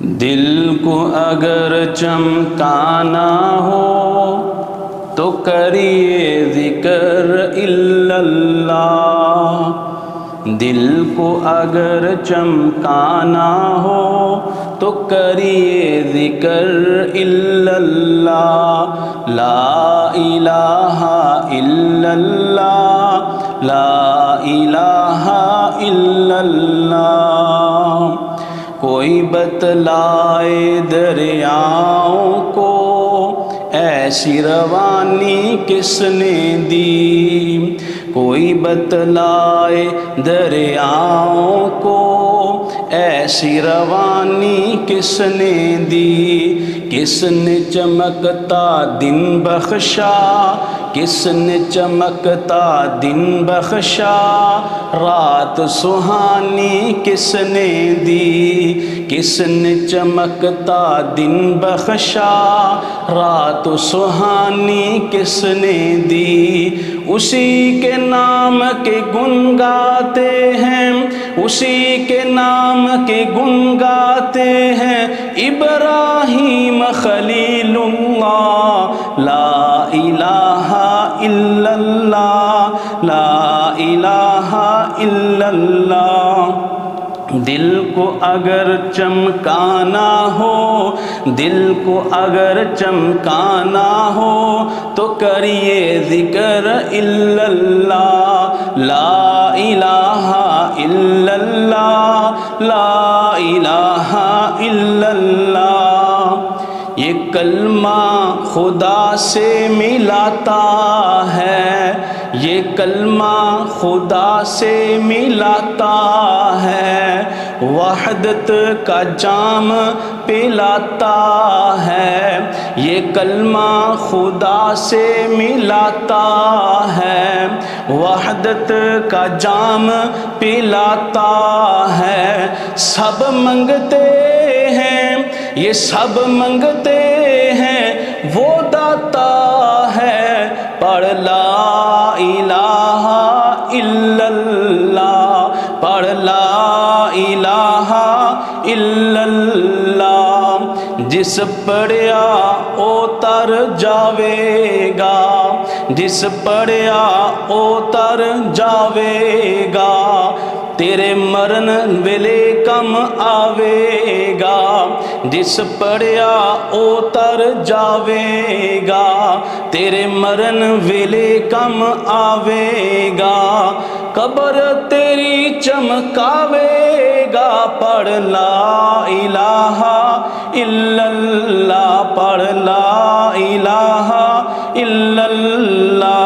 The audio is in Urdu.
دل کو اگر چمکانا ہو تو کریے ذکر الا اللہ، دل کو اگر چمکانا ہو تو کریے ذکر الا اللہ، لا الہ الا اللہ، لا الہ الا اللہ۔ کوئی بتلائے دریاؤں کو ایسی روانی کس نے دی، کوئی بتلائے دریاؤں کو ایسی روانی کس نے دی، کس نے چمکتا دن بخشا، کس نے چمکتا دن بخشا، رات سہانی کس نے دی، کس نے چمکتا دن بخشا، رات سہانی کس نے دی، اسی کے نام کے گن گاتے ہیں، اسی کے نام کے گن گاتے ہیں، ابراہیم خلیل اللہ، لا الہ الا اللہ، لا الہ الا اللہ۔ دل کو اگر چمکانا ہو، دل کو اگر چمکانا ہو تو کریے ذکر الا اللہ، لا الہ الا اللہ، لا الہ الا اللہ۔ یہ کلمہ خدا سے ملاتا ہے، یہ کلمہ خدا سے ملاتا ہے، وحدت کا جام پلاتا ہے، یہ کلمہ خدا سے ملاتا ہے، وحدت کا جام پلاتا ہے۔ سب منگتے ہیں، یہ سب منگتے ہیں، وہ داتا ہے، پڑھ لا الہ الا اللہ، پڑھ لا الہ الا اللہ۔ جس پڑھیا او تر جاوے گا، جس پڑھیا او تر جاوے گا، تیرے مرن ویلے کم آوے گا، جس پڑھیا او تر جاوے گا، تیرے مرن ویلے کم آوے گا، قبر تیری چمکاوے گا، پڑھ لا الہ الا اللہ، پڑھ لا الہ الا اللہ۔